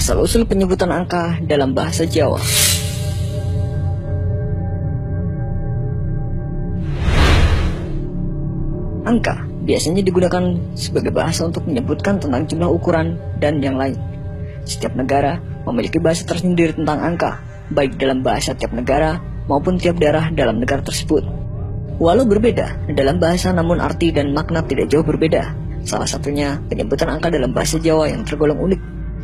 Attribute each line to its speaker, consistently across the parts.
Speaker 1: Asal-usul penyebutan angka dalam bahasa Jawa. Angka biasanya digunakan sebagai bahasa untuk menyebutkan tentang jumlah ukuran dan yang lain. Setiap negara memiliki bahasa tersendiri tentang angka, baik dalam bahasa tiap negara maupun tiap daerah dalam negara tersebut. Walau berbeda dalam bahasa, namun arti dan makna tidak jauh berbeda. Salah satunya penyebutan angka dalam bahasa Jawa yang tergolong unik.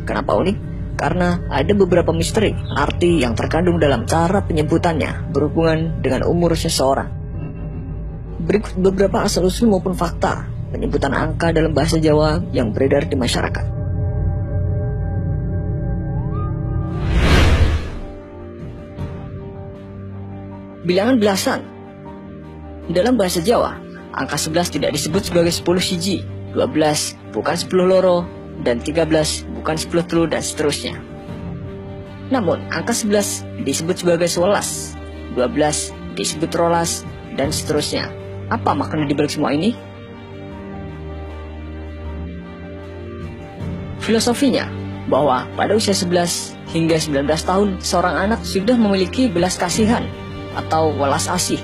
Speaker 1: Kenapa unik? Karena ada beberapa misteri arti yang terkandung dalam cara penyebutannya berhubungan dengan umur seseorang. Berikut beberapa asal-usul maupun fakta penyebutan angka dalam bahasa Jawa yang beredar di masyarakat. Bilangan belasan. Dalam bahasa Jawa, angka 11 tidak disebut sebagai 10 siji, 12 bukan 10 loro, dan 13 bukan 10 telu, dan seterusnya. Namun, angka 11 disebut sebagai 11, 12 disebut rolas, dan seterusnya. Apa makna dibalik semua ini? Filosofinya, bahwa pada usia 11 hingga 19 tahun, seorang anak sudah memiliki belas kasihan atau welas asih.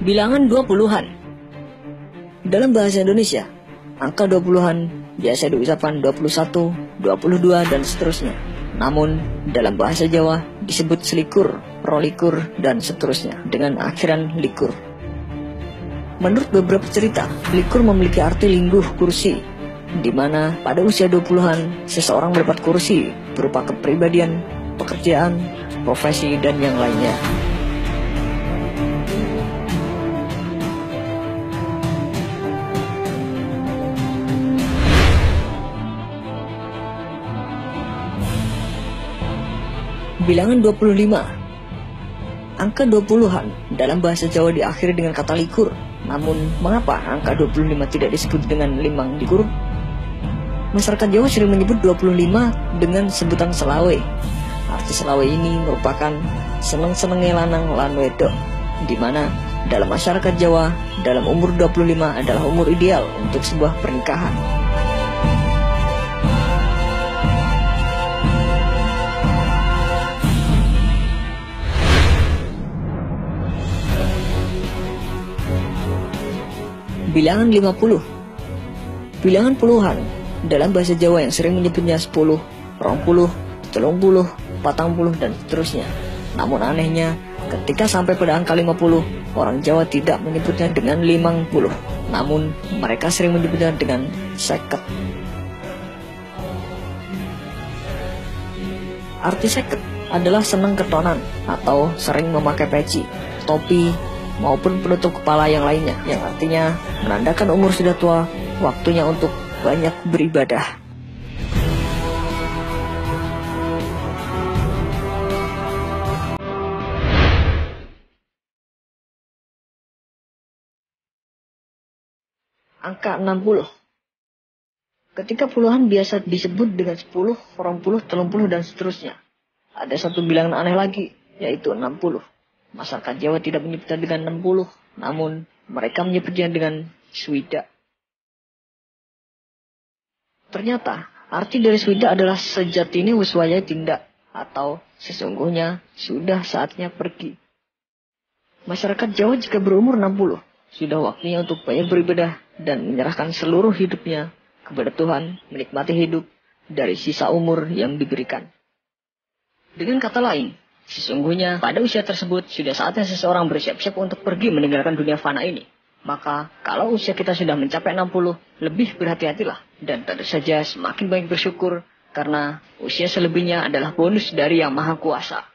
Speaker 1: Bilangan 20-an. Dalam bahasa Indonesia, angka 20-an biasa diucapkan 21, 22, dan seterusnya. Namun, dalam bahasa Jawa disebut selikur, rolikur, dan seterusnya dengan akhiran likur. Menurut beberapa cerita, likur memiliki arti lingguh kursi, di mana pada usia 20-an seseorang mendapat kursi berupa kepribadian, pekerjaan, profesi, dan yang lainnya. Bilangan 25. Angka 20-an dalam bahasa Jawa diakhiri dengan kata likur. Namun, mengapa angka 25 tidak disebut dengan limang likur? Masyarakat Jawa sering menyebut 25 dengan sebutan selawe. Arti selawe ini merupakan seneng-senenge lanang lan wedok, di mana dalam masyarakat Jawa, dalam umur 25 adalah umur ideal untuk sebuah pernikahan. Bilangan 50. Bilangan puluhan dalam bahasa Jawa yang sering menyebutnya 10, 20, 30, 40, dan seterusnya. Namun anehnya, ketika sampai pada angka 50, orang Jawa tidak menyebutnya dengan 50, namun mereka sering menyebutnya dengan 50. Arti 50 adalah senang ketonan atau sering memakai peci, topi, maupun penutup kepala yang lainnya, yang artinya menandakan umur sudah tua, waktunya untuk banyak beribadah. Angka 60. Ketika puluhan biasa disebut dengan 10, 20, 30, dan seterusnya. Ada satu bilangan aneh lagi, yaitu 60. Masyarakat Jawa tidak menyebutnya dengan 60, namun mereka menyebutnya dengan swida. Ternyata, arti dari swida adalah sejatine wis wayahe tindak, atau sesungguhnya sudah saatnya pergi. Masyarakat Jawa jika berumur 60, sudah waktunya untuk banyak beribadah dan menyerahkan seluruh hidupnya kepada Tuhan, menikmati hidup dari sisa umur yang diberikan. Dengan kata lain, sesungguhnya pada usia tersebut sudah saatnya seseorang bersiap-siap untuk pergi meninggalkan dunia fana ini. Maka kalau usia kita sudah mencapai 60, lebih berhati-hatilah. Dan tentu saja semakin banyak bersyukur, karena usia selebihnya adalah bonus dari Yang Maha Kuasa.